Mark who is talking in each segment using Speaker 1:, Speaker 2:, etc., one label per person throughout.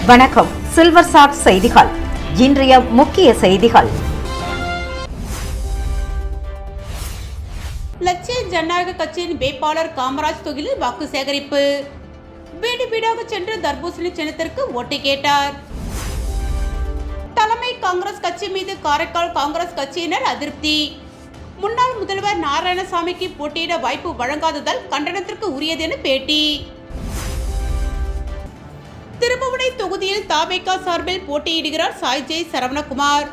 Speaker 1: வணக்கம். Silver chat செய்திகள். இன்றைய முக்கிய செய்திகள்.
Speaker 2: லட்சிய ஜனநாயக கட்சியின் வேட்பாளர் காமராஜ் தொகுதியில் வாக்கு சேகரிப்பு. வீடு வீடாக சென்று தர்பூசணி சின்னத்திற்கு ஓட்டு கேட்டார். தலைமை காங்கிரஸ் கட்சி மீது காரைக்கால் காங்கிரஸ் கட்சியினர் அதிருப்தி. முன்னாள் முதல்வர் நாராயணசாமிக்கு போட்டியிட வாய்ப்பு வழங்காததால் கண்டனத்திற்கு உரியது என பேட்டி. திருப்புவனை தொகுதியில் தாவேகா சார்பில் போட்டியிடுகிறார் சாய் ஜெய் சரவணகுமார்.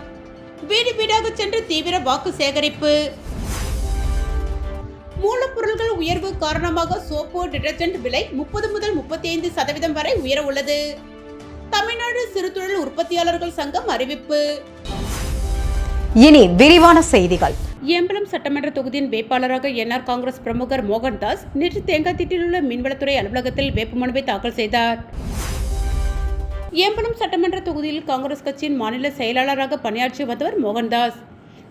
Speaker 2: வீடு வீடாக சென்று தீவிர வாக்கு சேகரிப்பு. மூலப்பொருட்கள் உயர்வு காரணமாக சோப்பு டிடர்ஜென்ட் விலை 30 முதல் 35% வரை உயர உள்ளது. தமிழ்நாடு சிறுதொழில் உற்பத்தியாளர்கள் சங்கம் அறிவிப்பு.
Speaker 1: இனி விரிவான செய்திகள்.
Speaker 2: ஏம்பலம் சட்டமன்ற தொகுதியின் வேட்பாளராக என்ஆர் காங்கிரஸ் பிரமுகர் மோகன்தாஸ் நேற்று தேங்காய்திட்டில் உள்ள மீன்வளத்துறை அலுவலகத்தில் வேட்புமனுவை தாக்கல் செய்தார். ஏம்பலம் சட்டமன்ற தொகுதியில் காங்கிரஸ் கட்சியின் மாநில செயலாளராக பணியாற்றி வந்தவர் மோகன்தாஸ்.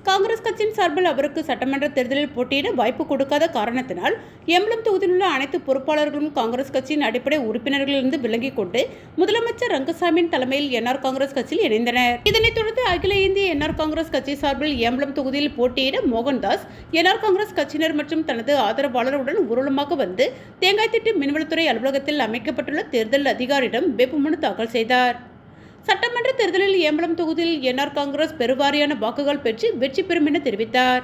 Speaker 2: காங்கிரஸ் கட்சியின் சார்பில் அவருக்கு சட்டமன்ற தேர்தலில் போட்டியிட வாய்ப்பு கொடுக்காத காரணத்தினால் ஏம்பலம் தொகுதியில் உள்ள அனைத்து பொறுப்பாளர்களும் காங்கிரஸ் கட்சியின் அடிப்படை உறுப்பினர்களிலிருந்து விலகிக் கொண்டு முதலமைச்சர் ரங்கசாமியின் தலைமையில் என்ஆர் காங்கிரஸ் கட்சியில் இணைந்தனர். இதனைத் தொடர்ந்து அகில இந்திய என்ஆர் காங்கிரஸ் கட்சி சார்பில் ஏம்பலம் தொகுதியில் போட்டியிட மோகன்தாஸ் என்ஆர் காங்கிரஸ் கட்சியினர் மற்றும் தனது ஆதரவாளருடன் ஊர்வலமாக வந்து தேங்காய்திட்டு மீன்வளத்துறை அலுவலகத்தில் அமைக்கப்பட்டுள்ள தேர்தல் அதிகாரியிடம் வேட்புமனு தாக்கல் செய்தார். சட்டமன்ற தேர்தலில் ஏம்பலம் தொகுதியில் என்ஆர் காங்கிரஸ் பெருவாரியான வாக்குகள் பெற்று வெற்றி பெறும் என தெரிவித்தார்.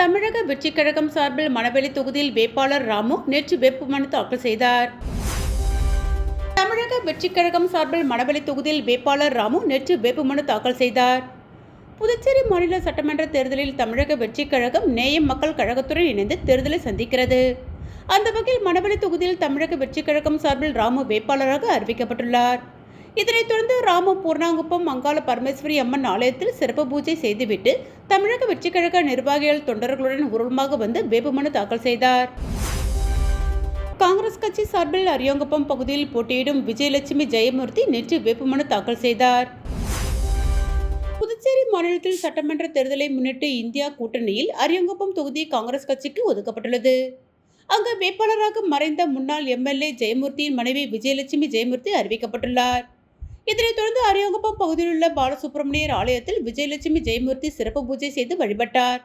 Speaker 2: தமிழக வெற்றி கழகம் சார்பில் மணவெளி தொகுதியில் வேட்பாளர் ராமு நேற்று வேட்புமனு தாக்கல் செய்தார். தமிழக வெற்றி கழகம் சார்பில் மணவெளி தொகுதியில் வேட்பாளர் ராமு நேற்று வேட்புமனு தாக்கல் செய்தார். புதுச்சேரி மாநில சட்டமன்ற தேர்தலில் தமிழக வெற்றி கழகம் நேயம் மக்கள் கழகத்துடன் இணைந்து தேர்தலை சந்திக்கிறது. அந்த வகையில் மணவெளி தொகுதியில் தமிழக வெற்றி கழகம் சார்பில் ராமு வேட்பாளராக அறிவிக்கப்பட்டுள்ளார். இதனைத் தொடர்ந்து ராமு பூர்ணாங்குப்பம் அங்காள பரமேஸ்வரி அம்மன் ஆலயத்தில் சிறப்பு பூஜை செய்துவிட்டு தமிழக வெற்றி கழக நிர்வாகிகள் தொண்டர்களுடன் ஊர்வலமாக வந்து வேட்புமனு தாக்கல் செய்தார். காங்கிரஸ் கட்சி சார்பில் அரியாங்குப்பம் பகுதியில் போட்டியிடும் விஜயலட்சுமி ஜெயமூர்த்தி நேற்று வேட்புமனு தாக்கல் செய்தார். புதுச்சேரி மாநிலத்தில் சட்டமன்ற தேர்தலை முன்னிட்டு இந்தியா கூட்டணியில் அரியாங்குப்பம் தொகுதி காங்கிரஸ் கட்சிக்கு ஒதுக்கப்பட்டுள்ளது. அங்கு வேட்பாளராக மறைந்த முன்னாள் எம்எல்ஏ ஜெயமூர்த்தியின் மனைவி விஜயலட்சுமி ஜெயமூர்த்தி அறிவிக்கப்பட்டுள்ளார். இதனைத் தொடர்ந்து அரியாங்குப்பம் பகுதியில் உள்ள பாலசுப்ரமணியர் ஆலயத்தில் விஜயலட்சுமி ஜெயமூர்த்தி சிறப்பு பூஜை செய்து வழிபட்டார்.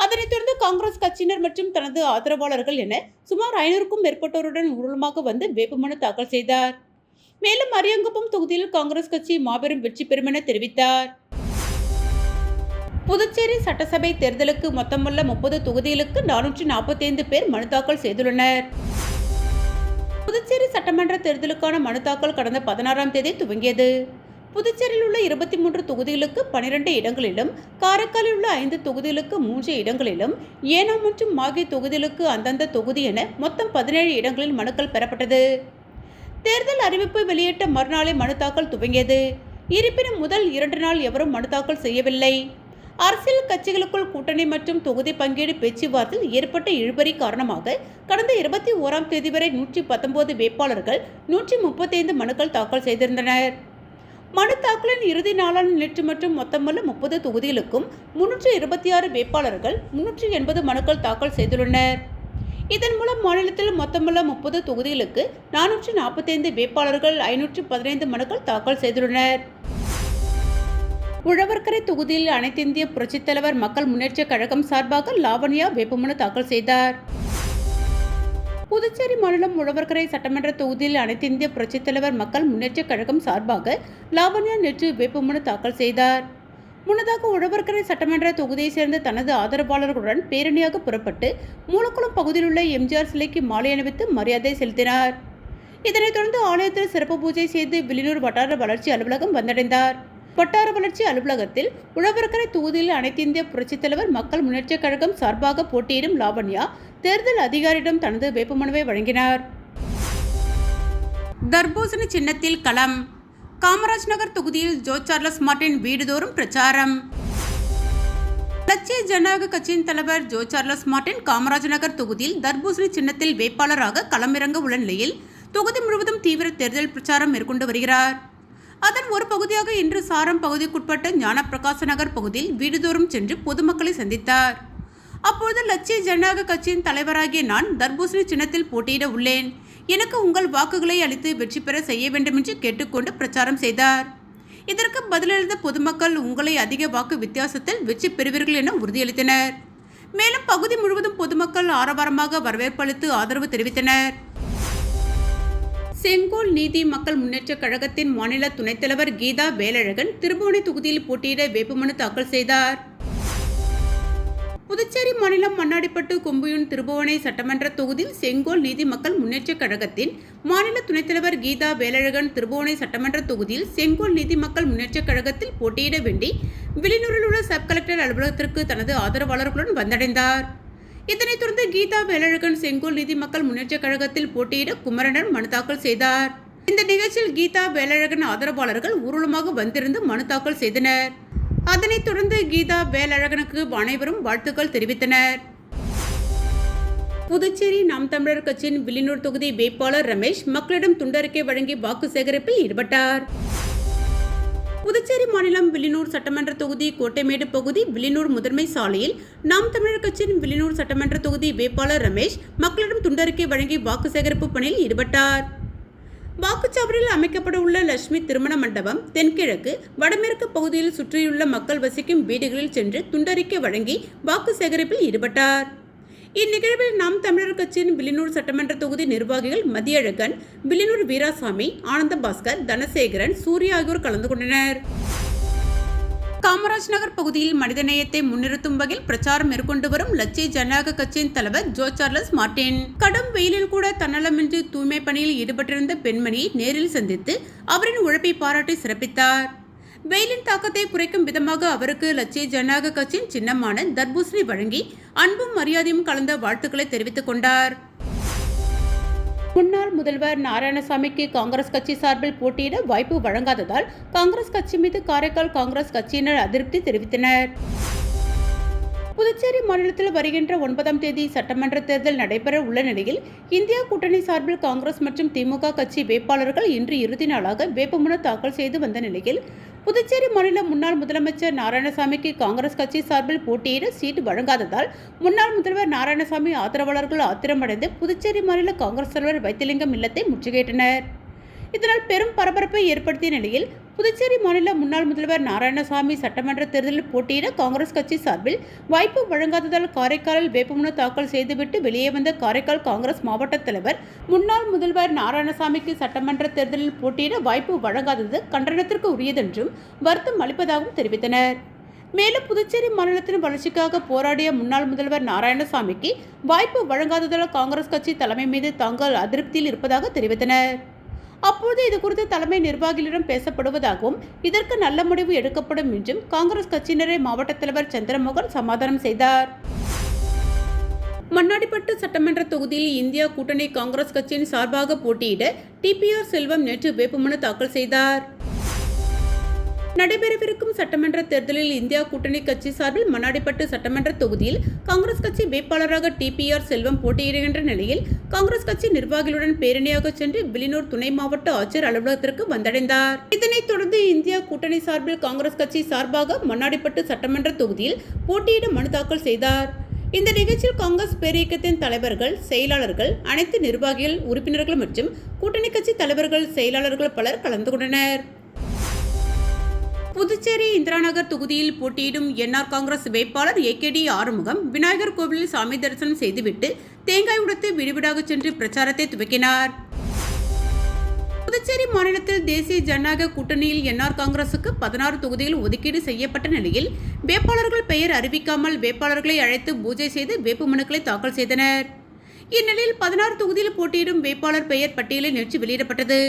Speaker 2: அதனைத் தொடர்ந்து காங்கிரஸ் கட்சியினர் மற்றும் தனது ஆதரவாளர்கள் என சுமார் 500க்கும் மேற்பட்டோருடன் ஊர்வலமாக வந்து வேட்புமனு தாக்கல் செய்தார். மேலும் அரியாங்குப்பம் தொகுதியில் காங்கிரஸ் கட்சி மாபெரும் வெற்றி பெறும் என தெரிவித்தார். புதுச்சேரி சட்டசபை தேர்தலுக்கு மொத்தமுள்ள 30 தொகுதிகளுக்கு 445 பேர் மனு தாக்கல் செய்துள்ளனர். புதுச்சேரி சட்டமன்ற தேர்தலுக்கான மனு தாக்கல் கடந்த 16ஆம் தேதி துவங்கியது. புதுச்சேரியில் உள்ள 23 தொகுதிகளுக்கு 12 இடங்களிலும், காரைக்காலில் உள்ள 5 தொகுதிகளுக்கு 3 இடங்களிலும், ஏனாம் மற்றும் மாகே தொகுதிகளுக்கு அந்தந்த தொகுதி என மொத்தம் 17 இடங்களில் மனுக்கள் பெறப்பட்டது. தேர்தல் அறிவிப்பு வெளியிட்ட மறுநாளே மனு தாக்கல் துவங்கியது. இருப்பினும் முதல் 2 நாள் எவரும் மனு தாக்கல் செய்யவில்லை. அரசியல் கட்சிகளுக்குள் கூட்டணி மற்றும் தொகுதி பங்கீடு பேச்சுவார்த்தையில் ஏற்பட்ட இழுபறி காரணமாக கடந்த 21ஆம் தேதி வரை 119 வேட்பாளர்கள் 135 மனுக்கள் தாக்கல் செய்திருந்தனர். மனு தாக்கலின் இறுதி நாளான நேற்று மற்றும் மொத்தமுள்ள 30 தொகுதிகளுக்கும் 326 வேட்பாளர்கள் 380 மனுக்கள் தாக்கல் செய்துள்ளனர். இதன் மூலம் மாநிலத்தில் மொத்தமுள்ள 30 தொகுதிகளுக்கு 445 வேட்பாளர்கள் 515 மனுக்கள் தாக்கல் செய்துள்ளனர். உழவர்கரை தொகுதியில் அனைத்திந்திய புரட்சித் தலைவர் மக்கள் முன்னேற்ற கழகம் சார்பாக லாவண்யா வேட்புமனு தாக்கல் செய்தார். புதுச்சேரி மாநிலம் உழவர்கரை சட்டமன்ற தொகுதியில் அனைத்திந்திய புரட்சித் தலைவர் மக்கள் முன்னேற்ற கழகம் சார்பாக லாவண்யா நேற்று வேட்புமனு தாக்கல் செய்தார். முன்னதாக உழவர்கரை சட்டமன்ற தொகுதியை சேர்ந்த தனது ஆதரவாளர்களுடன் பேரணியாக புறப்பட்டு மூலக்குளம் பகுதியில் உள்ள எம்ஜிஆர் சிலைக்கு மாலை அணிவித்து மரியாதை செலுத்தினார். இதனைத் தொடர்ந்து ஆலயத்தில் சிறப்பு பூஜை செய்து வில்லியனூர் வட்டார வளர்ச்சி அலுவலகம் வந்தடைந்தார். வட்டார வளர்ச்சி அலுவலகத்தில் உழவர்கரை தொகுதியில் அனைத்திந்திய புரட்சித் தலைவர் மக்கள் முன்னேற்ற கழகம் சார்பாக போட்டியிடும் லாவண்யா தேர்தல் அதிகாரியிடம் தனது வேட்புமனுவை வழங்கினார். தர்பூசணி சின்னத்தில் களம். காமராஜ் நகர் தொகுதியில் ஜோ சார்லஸ் மார்ட்டின் வீடுதோறும் பிரச்சாரம். லட்சிய ஜனநாயக கட்சியின் தலைவர் Joe Charles Martin Kamaraj Nagar தொகுதியில் தர்பூசணி சின்னத்தில் வேட்பாளராக களமிறங்க உள்ள நிலையில் தொகுதி முழுவதும் தீவிர தேர்தல் பிரச்சாரம் மேற்கொண்டு வருகிறார். அதன் ஒரு பகுதியாக இன்று சாரம் பகுதிக்குட்பட்ட ஞான பிரகாச நகர் பகுதியில் வீடுதோறும் சென்று பொதுமக்களை சந்தித்தார். அப்பொழுது லட்சிய ஜனநாயக கட்சியின் தலைவராகிய நான் தர்பூசணி சின்னத்தில் போட்டியிட உள்ளேன். எனக்கு உங்கள் வாக்குகளை அளித்து வெற்றி பெற செய்ய வேண்டும் என்று கேட்டுக்கொண்டு பிரச்சாரம் செய்தார். இதற்கு பதிலளித்த பொதுமக்கள் உங்களை அதிக வாக்கு வித்தியாசத்தில் வெற்றி பெறுவீர்கள் என உறுதியளித்தனர். மேலும் பகுதி முழுவதும் பொதுமக்கள் ஆரவாரமாக வரவேற்பு அளித்து ஆதரவு தெரிவித்தனர். செங்கோல் நீதி மக்கள் முன்னேற்ற கழகத்தின் மாநில துணைத் தலைவர் கீதா வேலழகன் திருபுவனை தொகுதியில் போட்டியிட வேட்புமனு தாக்கல் செய்தார். புதுச்சேரி மாநிலம் மண்ணாடிப்பட்டு கொம்புயூன் திருபுவனை சட்டமன்ற தொகுதியில் செங்கோல் நீதி மக்கள் முன்னேற்ற கழகத்தின் மாநில துணைத் தலைவர் கீதா வேலழகன் திருபுவனை சட்டமன்ற தொகுதியில் செங்கோல் நீதி மக்கள் முன்னேற்ற கழகத்தில் போட்டியிட வேண்டி வில்லியனூரில் உள்ள சப் கலெக்டர் அலுவலகத்திற்கு தனது ஆதரவாளர்களுடன் வந்தடைந்தார். இதனைத் தொடர்ந்து கீதா வேலழகன் செங்கோல் நீதி மக்கள் முன்னேற்ற கழகத்தில் போட்டியிட குமரனிடம் மனு தாக்கல் செய்தார். இந்த நிகழ்ச்சியில் கீதா வேலழகன் ஆதரவாளர்கள் ஊர்வலமாக வந்திருந்து மனு தாக்கல் செய்தனர். அதனைத் தொடர்ந்து கீதா வேலழகனுக்கு அனைவரும் வாழ்த்துக்கள் தெரிவித்தனர். புதுச்சேரி நாம் தமிழர் கட்சியின் வில்லியனூர் தொகுதி வேட்பாளர் ரமேஷ் மக்களிடம் துண்டறிக்கை வழங்கி வாக்கு சேகரிப்பில் ஈடுபட்டார். புதுச்சேரி மாநிலம் வில்லியனூர் சட்டமன்ற தொகுதி கோட்டைமேடு பகுதி வில்லியனூர் முதன்மை சாலையில் நாம் தமிழர் கட்சியின் வில்லியனூர் சட்டமன்ற தொகுதி வேட்பாளர் ரமேஷ் மக்களிடம் துண்டறிக்கை வழங்கி வாக்கு சேகரிப்பு பணியில் ஈடுபட்டார். வாக்குச்சாவடியில் அமைக்கப்பட உள்ள லட்சுமி திருமண மண்டபம் தென்கிழக்கு வடமேற்கு பகுதியில் சுற்றியுள்ள மக்கள் வசிக்கும் வீடுகளில் சென்று துண்டறிக்கை வழங்கி வாக்கு சேகரிப்பில் ஈடுபட்டார். இந்நிகழ்வில் நாம் தமிழர் கட்சியின் வில்லியனூர் சட்டமன்ற தொகுதி நிர்வாகிகள் மதியழகன், வில்லியனூர் வீராசாமி, ஆனந்த பாஸ்கர், தனசேகரன், சூர்யா ஆகியோர் கலந்து கொண்டனர். காமராஜ் நகர் பகுதியில் மனிதநேயத்தை முன்னிறுத்தும் வகையில் பிரச்சாரம் மேற்கொண்டு வரும் லட்சிய ஜனநாயக கட்சியின் தலைவர் ஜோ சார்லஸ் மார்டின் கடும் வெயிலில் கூட தன்னலமின்றி தூய்மை பணியில் ஈடுபட்டிருந்த பெண்மணியை நேரில் சந்தித்து அவரின் உழைப்பை பாராட்டி சிறப்பித்தார். வெயிலின் தாக்கத்தை குறைக்கும் விதமாக அவருக்கு லட்சிய ஜனநாயக கட்சியின் சின்னமான தர்பூசணி வழங்கி அன்பும் மரியாதையும் கலந்த வாழ்த்துக்களை தெரிவித்துக் கொண்டார். முன்னாள் முதல்வர் நாராயணசாமிக்கு காங்கிரஸ் கட்சி சார்பில் போட்டியிட வாய்ப்பு வழங்காததால் காங்கிரஸ் கட்சி மீது காரைக்கால் காங்கிரஸ் கட்சியினர் அதிருப்தி தெரிவித்தனர். புதுச்சேரி மாநிலத்தில் வருகின்ற 9ஆம் தேதி சட்டமன்ற தேர்தல் நடைபெற உள்ள நிலையில் இந்தியா கூட்டணி சார்பில் காங்கிரஸ் மற்றும் திமுக கட்சி வேட்பாளர்கள் இன்று இறுதி நாளாக வேட்புமனு தாக்கல் செய்து வந்த நிலையில் புதுச்சேரி மாநில முன்னாள் முதலமைச்சர் நாராயணசாமிக்கு காங்கிரஸ் கட்சி சார்பில் போட்டியிட சீட்டு வழங்காததால் முன்னாள் முதல்வர் நாராயணசாமி ஆதரவாளர்கள் ஆத்திரமடைந்து புதுச்சேரி மாநில காங்கிரஸ் தலைவர் வைத்திலிங்கம் இல்லத்தை முற்றுகையிட்டனர். இதனால் பெரும் பரபரப்பை ஏற்படுத்திய நிலையில் புதுச்சேரி மாநில முன்னாள் முதல்வர் நாராயணசாமி சட்டமன்ற தேர்தலில் போட்டியிட காங்கிரஸ் கட்சி சார்பில் வாய்ப்பு வழங்காததால் காரைக்காலில் வேட்புமனு தாக்கல் செய்துவிட்டு வெளியே வந்த காரைக்கால் காங்கிரஸ் மாவட்ட தலைவர் முன்னாள் முதல்வர் நாராயணசாமிக்கு சட்டமன்ற தேர்தலில் போட்டியிட வாய்ப்பு வழங்காதது கண்டனத்திற்கு உரியதென்றும் வருத்தம் அளிப்பதாகவும் தெரிவித்தனர். மேலும் புதுச்சேரி மாநிலத்தின் வளர்ச்சிக்காக போராடிய முன்னாள் முதல்வர் நாராயணசாமிக்கு வாய்ப்பு வழங்காததால் காங்கிரஸ் கட்சி தலைமை மீது தாங்கள் அதிருப்தியில் இருப்பதாக தெரிவித்தனர். அப்போது இது குறித்து தலைமை நிர்வாகிகளிடம் பேசப்படுவதாகவும் இதற்கு நல்ல முடிவு எடுக்கப்படும் என்றும் காங்கிரஸ் கட்சியினரை மாவட்ட தலைவர் சந்திரமோகன் சமாதானம் செய்தார். மண்ணாடிப்பட்டு சட்டமன்ற தொகுதியில் இந்தியா கூட்டணி காங்கிரஸ் கட்சியின் சார்பாக போட்டியிட டிபிஆர் செல்வம் நேற்று வேட்புமனு தாக்கல் செய்தார். நடைபெறவிருக்கும் சட்டமன்ற தேர்தலில் இந்தியா கூட்டணி கட்சி சார்பில் மண்ணாடிப்பட்டு சட்டமன்ற தொகுதியில் காங்கிரஸ் கட்சி வேட்பாளராக டிபிஆர் செல்வம் போட்டியிடுகின்ற நிலையில் காங்கிரஸ் கட்சி நிர்வாகிகளுடன் பேரணியாக சென்று வில்லியனூர் துணை மாவட்ட ஆட்சியர் அலுவலகத்திற்கு வந்தடைந்தார். இதனைத் தொடர்ந்து இந்தியா கூட்டணி சார்பில் காங்கிரஸ் கட்சி சார்பாக மண்ணாடிப்பட்டு சட்டமன்ற தொகுதியில் போட்டியிட மனு தாக்கல் செய்தார். இந்த நிகழ்ச்சியில் காங்கிரஸ் பேரியக்கத்தின் தலைவர்கள், செயலாளர்கள், அனைத்து நிர்வாகிகள், உறுப்பினர்கள் மற்றும் கூட்டணி கட்சி தலைவர்கள், செயலாளர்கள் பலர் கலந்து கொண்டனர். புதுச்சேரி இந்திரா நகர் தொகுதியில் போட்டியிடும் என்ஆர் காங்கிரஸ் வேட்பாளர் ஏகேடி ஆறுமுகம் விநாயகர் கோவிலில் சாமி தரிசனம் செய்துவிட்டு தேங்காய் உடைத்து வீடுவீடாக சென்று பிரச்சாரத்தை துவக்கினார். புதுச்சேரி மாநிலத்தில் தேசிய ஜனநாயக கூட்டணியில் என்ஆர் காங்கிரசுக்கு 16 தொகுதிகள் ஒதுக்கீடு செய்யப்பட்ட நிலையில் வேட்பாளர்கள் பெயர் அறிவிக்காமல் வேட்பாளர்களை அழைத்து பூஜை செய்து வேட்புமனுக்களை தாக்கல் செய்தனர். இந்நிலையில் 16 தொகுதியில் போட்டியிடும் வேட்பாளர் பெயர் பட்டியலை நேற்று வெளியிடப்பட்டது.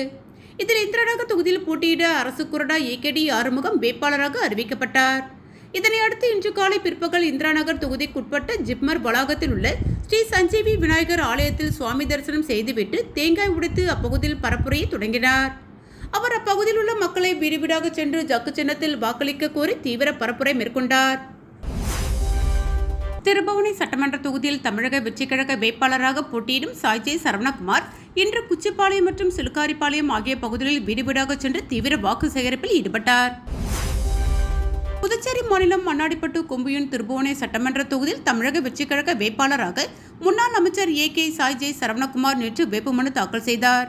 Speaker 2: இதில் இந்திராநகர் தொகுதியில் போட்டியிட அரசு கொறடா ஏகேடி ஆறுமுகம் வேட்பாளராக அறிவிக்கப்பட்டார். இதனையடுத்து இன்று காலை பிற்பகல் இந்திராநகர் தொகுதிக்குட்பட்ட ஜிப்மர் வளாகத்தில் உள்ள ஸ்ரீ சஞ்சீவி விநாயகர் ஆலயத்தில் சுவாமி தரிசனம் செய்துவிட்டு தேங்காய் உடைத்து அப்பகுதியில் பரப்புரையை தொடங்கினார். அவர் அப்பகுதியில் உள்ள மக்களை வீடு வீடாக சென்று ஜக்கு சின்னத்தில் வாக்களிக்க கோரி தீவிர பரப்புரை மேற்கொண்டார். திருபுவனை சட்டமன்ற தொகுதியில் தமிழக வெற்றிக்கழக வேட்பாளராக போட்டியிடும் சாய்ஜே சரவணகுமார் இன்று குச்சிப்பாளையம் மற்றும் சிலுக்காரிப்பாளையம் ஆகிய பகுதிகளில் வீடு வீடாக சென்று தீவிர வாக்கு சேகரிப்பில் ஈடுபட்டார். புதுச்சேரி மாநிலம் மண்ணாடிப்பட்டு கொம்பியூன் திருபுவனை சட்டமன்ற தொகுதியில் தமிழக வெற்றிக் கழக வேட்பாளராக முன்னாள் அமைச்சர் ஏ.கே. சாய்ஜே சரவணகுமார் நேற்று வேட்புமனு தாக்கல் செய்தார்.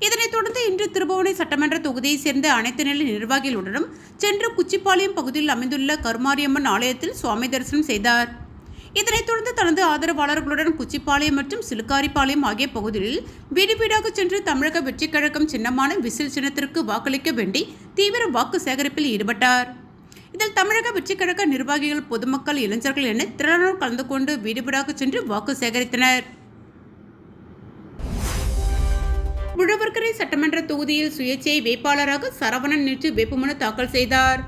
Speaker 2: இதனைத் தொடர்ந்து இன்று திருபுவனை சட்டமன்ற தொகுதியைச் சேர்ந்த அனைத்து நிலை நிர்வாகிகளுடனும் சென்று குச்சிப்பாளையம் பகுதியில் அமைந்துள்ள கருமாரியம்மன் ஆலயத்தில் சுவாமி தரிசனம் செய்தார். இதனைத் தொடர்ந்து தனது ஆதரவாளர்களுடன் குச்சிப்பாளையம் மற்றும் சிலுக்காரிப்பாளையம் ஆகிய பகுதிகளில் வீடு வீடாக சென்று தமிழக வெற்றிக் கழகம் சின்னமான விசில் சின்னத்திற்கு வாக்களிக்க வேண்டி தீவிர வாக்கு சேகரிப்பில் ஈடுபட்டார். இதில் தமிழக வெற்றிக் கழக நிர்வாகிகள், பொதுமக்கள், இளைஞர்கள் என திரளானோர் கலந்து கொண்டு வீடு வீடாக சென்று வாக்கு சேகரித்தனர். உழவர்கரை சட்டமன்ற தொகுதியில் சுயேட்சை வேட்பாளராக சரவணன் நேற்று வேட்புமனு தாக்கல் செய்தார்.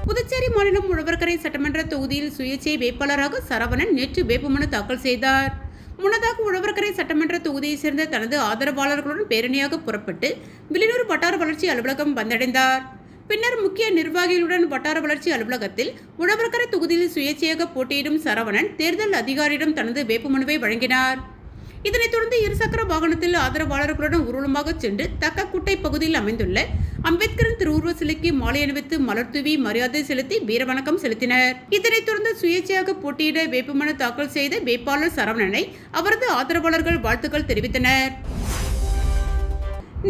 Speaker 2: புதுச்சேரி மாநிலம் உழவர்கரை சட்டமன்ற தொகுதியில் சுயேட்சை வேட்பாளராக சரவணன் நேற்று வேட்புமனு தாக்கல் செய்தார். முன்னதாக உழவர்கரை சட்டமன்ற தொகுதியைச் சேர்ந்த தனது ஆதரவாளர்களுடன் பேரணியாக புறப்பட்டு வில்லியனூர் வட்டார வளர்ச்சி அலுவலகம் வந்தடைந்தார். பின்னர் முக்கிய நிர்வாகிகளுடன் வட்டார வளர்ச்சி அலுவலகத்தில் உழவர்கரை தொகுதியில் சுயேட்சையாக போட்டியிடும் சரவணன் தேர்தல் அதிகாரியிடம் தனது வேட்புமனுவை வழங்கினார். இதனைத் தொடர்ந்து இருசக்கர வாகனத்தில் ஆதரவாளர்களுடன் ஊர்வலமாக சென்று தக்கக்குட்டை பகுதியில் அமைந்துள்ள அம்பேத்கரின் திருவுருவ சிலைக்கு மாலை அணிவித்து மலர்தூவி மரியாதை செலுத்தி வீரவணக்கம் செலுத்தினர். இதனைத் தொடர்ந்து சுயேட்சையாக போட்டியிட வேட்புமனு தாக்கல் செய்த வேட்பாளர் சரவணனை அவரது ஆதரவாளர்கள் வாழ்த்துக்கள் தெரிவித்தனர்.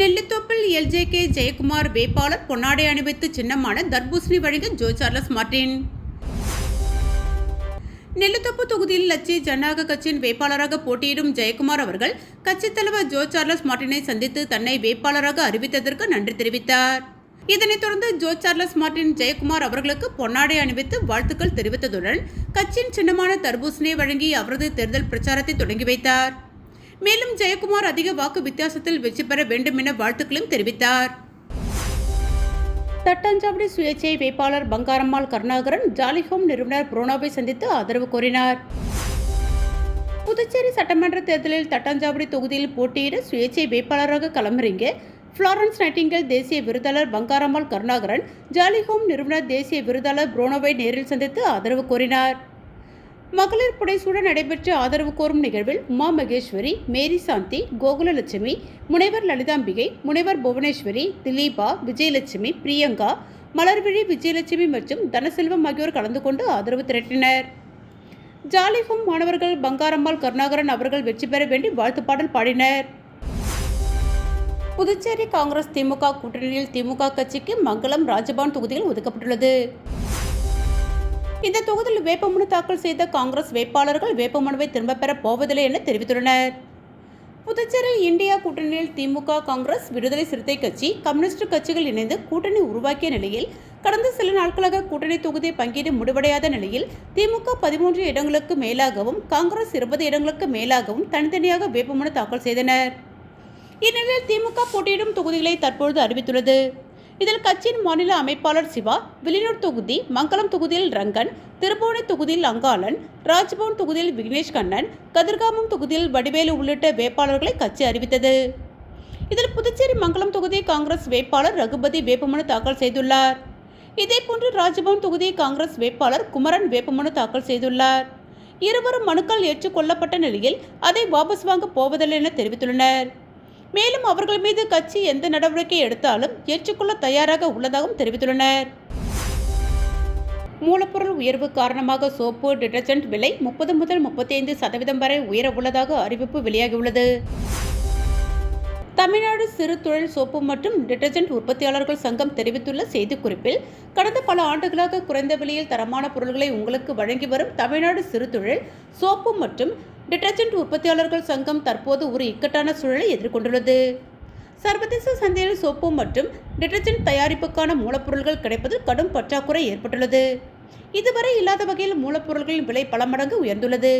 Speaker 2: நெல்லித்தோப்பில் எல்.ஜே.கே. ஜெயக்குமார் வேட்பாளர் பொன்னாடை அணிவித்து சின்னமான தர்பூசணி வழங்க ஜோ சார்லஸ் மார்டின். நெல்லித்தோப்பு தொகுதியில் லட்சிய ஜனநாயக கட்சியின் வேட்பாளராக போட்டியிடும் ஜெயக்குமார் அவர்கள் கட்சித் தலைவர் ஜோ சார்லஸ் மார்டினை சந்தித்து தன்னை வேட்பாளராக அறிவித்ததற்கு நன்றி தெரிவித்தார். இதனைத் தொடர்ந்து ஜோ சார்லஸ் மார்டின் ஜெயக்குமார் அவர்களுக்கு பொன்னாடை அணிவித்து வாழ்த்துக்கள் தெரிவித்ததுடன் கட்சியின் சின்னமான தர்பூசணியை வழங்கி அவரது தேர்தல் பிரச்சாரத்தை தொடங்கி வைத்தார். மேலும் ஜெயக்குமார் அதிக வாக்கு வித்தியாசத்தில் வெற்றி பெற வேண்டும் என வாழ்த்துக்களையும் தெரிவித்தார். தட்டாஞ்சாவடி சுயேட்சை வேட்பாளர் பங்காரம்மாள் கருணாகரன் ஜாலிஹோம் நிறுவனர் புரோனோவை சந்தித்து ஆதரவு கோரினார். புதுச்சேரி சட்டமன்ற தேர்தலில் தட்டாஞ்சாவடி தொகுதியில் போட்டியிட சுயேட்சை வேட்பாளராக களமிறங்கிய புளோரன்ஸ் நைட்டிங்கேல் தேசிய விருதாளர் பங்காரம்மாள் கருணாகரன் ஜாலிஹோம் நிறுவனர் தேசிய விருதாளர் புரோனோவை நேரில் சந்தித்து ஆதரவு கோரினார். மகளிர் புடைசூடன் நடைபெற்ற ஆதரவு கோரும் நிகழ்வில் உமா மகேஸ்வரி, மேரி சாந்தி, கோகுலலட்சுமி, முனைவர் லலிதாம்பிகை, முனைவர் புவனேஸ்வரி, திலீபா, விஜயலட்சுமி, பிரியங்கா, மலர்விழி, விஜயலட்சுமி மற்றும் தனசெல்வம் ஆகியோர் கலந்து கொண்டு ஆதரவு திரட்டினர். ஜாலிஹோம் மாணவர்கள் பங்காரம்மாள் கருணாகரன் அவர்கள் வெற்றி பெற வேண்டி வாழ்த்து பாடல் பாடினர். புதுச்சேரி காங்கிரஸ் திமுக கூட்டணியில் திமுக கட்சிக்கு மங்களம், ராஜபான் தொகுதிகள் ஒதுக்கப்பட்டுள்ளது. இந்த தொகுதியில் வேட்புமனு தாக்கல் செய்த காங்கிரஸ் வேட்பாளர்கள் வேட்புமனுவை திரும்பப் பெறப் போவதில்லை என தெரிவித்துள்ளனர். புதுச்சேரியில் இந்தியா கூட்டணியில் திமுக, காங்கிரஸ், விடுதலை சிறுத்தை கட்சி, கம்யூனிஸ்ட் கட்சிகள் இணைந்து கூட்டணி உருவாக்கிய நிலையில் கடந்த சில நாட்களாக கூட்டணி தொகுதி பங்கீடு முடிவடையாத நிலையில் திமுக 13 இடங்களுக்கு மேலாகவும் காங்கிரஸ் 20 இடங்களுக்கு மேலாகவும் தனித்தனியாக வேட்புமனு தாக்கல் செய்தனர். இந்நிலையில் திமுக போட்டியிடும் தொகுதிகளை தற்பொழுது அறிவித்துள்ளது. இதில் கட்சியின் மாநில அமைப்பாளர் சிவா, வில்லியனூர் தொகுதி மங்களம் தொகுதியில் ரங்கன், திருபுவனை தொகுதியில் அங்காளன், ராஜ்பவன் தொகுதியில் விக்னேஷ் கண்ணன், கதிர்காமம் தொகுதியில் வடிவேலு உள்ளிட்ட வேட்பாளர்களை கட்சி அறிவித்தது. இதில் புதுச்சேரி மங்களம் தொகுதி காங்கிரஸ் வேட்பாளர் ரகுபதி வேட்புமனு தாக்கல் செய்துள்ளார். இதேபோன்று ராஜ்பவன் தொகுதி காங்கிரஸ் வேட்பாளர் குமரன் வேட்புமனு தாக்கல் செய்துள்ளார். இருவரும் மனுக்கள் ஏற்றுக்கொள்ளப்பட்ட நிலையில் அதை வாபஸ் வாங்க போவதில்லை என தெரிவித்துள்ளனர். மேலும் அவர்கள் மீது கட்சி எந்த நடவடிக்கை எடுத்தாலும் ஏற்றுக்கொள்ள தயாராக உள்ளதாகவும் தெரிவித்துள்ளனர். மூலப்பொருள் உயர்வு காரணமாக சோப்பு, டிடர்ஜென்ட் விலை 30 முதல் 35% வரை உயர உள்ளதாக அறிவிப்பு வெளியாகியுள்ளது. தமிழ்நாடு சிறு தொழில் சோப்பு மற்றும் டிடர்ஜென்ட் உற்பத்தியாளர்கள் சங்கம் தெரிவித்துள்ள செய்திக்குறிப்பில், கடந்த பல ஆண்டுகளாக குறைந்த விலையில் தரமான பொருட்களை உங்களுக்கு வழங்கி வரும் தமிழ்நாடு சிறு தொழில் சோப்பு மற்றும் டிடர்ஜென்ட் உற்பத்தியாளர்கள் சங்கம் தற்போது ஒரு இக்கட்டான சூழலை எதிர்கொண்டுள்ளது. சர்வதேச சந்தையில் சோப்பு மற்றும் டிடர்ஜென்ட் தயாரிப்புக்கான மூலப்பொருட்கள் கிடைப்பதில் கடும் பற்றாக்குறை ஏற்பட்டுள்ளது. இதுவரை இல்லாத வகையில் மூலப்பொருட்களின் விலை பல மடங்கு உயர்ந்துள்ளது.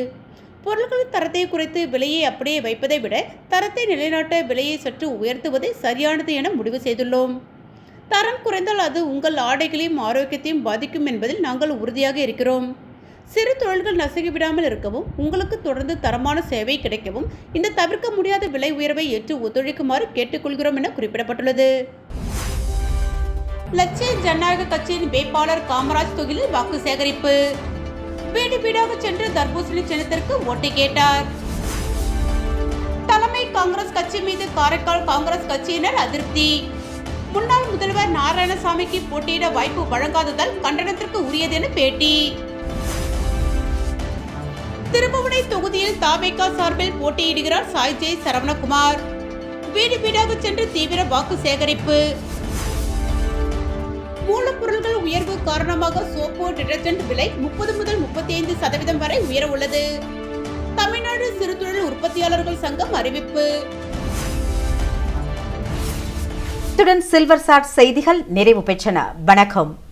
Speaker 2: பொருட்களின் தரத்தை குறைத்து விலையை அப்படியே வைப்பதை விட தரத்தை நிலைநாட்ட விலையை சற்று உயர்த்துவதே சரியானது என முடிவு செய்துள்ளோம். தரம் குறைந்தால் அது உங்கள் ஆடைகளையும் ஆரோக்கியத்தையும் பாதிக்கும் என்பதில் நாங்கள் உறுதியாக இருக்கிறோம். சிறு தொழில்கள் நசுங்கிவிடாமல் இருக்கவும், உங்களுக்கு தொடர்ந்து தரமான சேவை கிடைக்கவும் இந்த தவிர்க்க முடியாத விலை உயர்வை ஏற்று ஒத்துழைக்குமாறு கேட்டுக்கொள்கிறோம் என குறிப்பிடப்பட்டுள்ளது. லட்சிய ஜனநாயக கட்சியின் வேட்பாளர் காமராஜ் தொகுதியில் வாக்கு சேகரிப்பு. வீடு வீடாக சென்று தர்பூசணி சின்னத்திற்கு ஓட்டு கேட்டார். தலைமை காங்கிரஸ் கட்சி மீது காரைக்கால் காங்கிரஸ் கட்சியினர் அதிருப்தி. முன்னாள் முதல்வர் நாராயணசாமிக்கு போட்டியிட வாய்ப்பு வழங்காததால் கண்டனத்திற்கு உரியது என பேட்டி. திருபுவனை தொகுதியில் தாவேகா சார்பில் போட்டியிடுகிறார் சாய் ஜெய் சரவணகுமார். வீடு வீடாக சென்று தீவிர வாக்கு சேகரிப்பு. மூலப்பொருட்கள் உயர்வு காரணமாக சோப்பு டிடர்ஜென்ட் விலை 30 முதல் 35% வரை உயர உள்ளது. தமிழ்நாடு சிறுதொழில் உற்பத்தியாளர்கள் சங்கம் அறிவிப்பு.
Speaker 1: இத்துடன் சில்வர் சாட் செய்திகள் நிறைவு பெற்றன. வணக்கம்.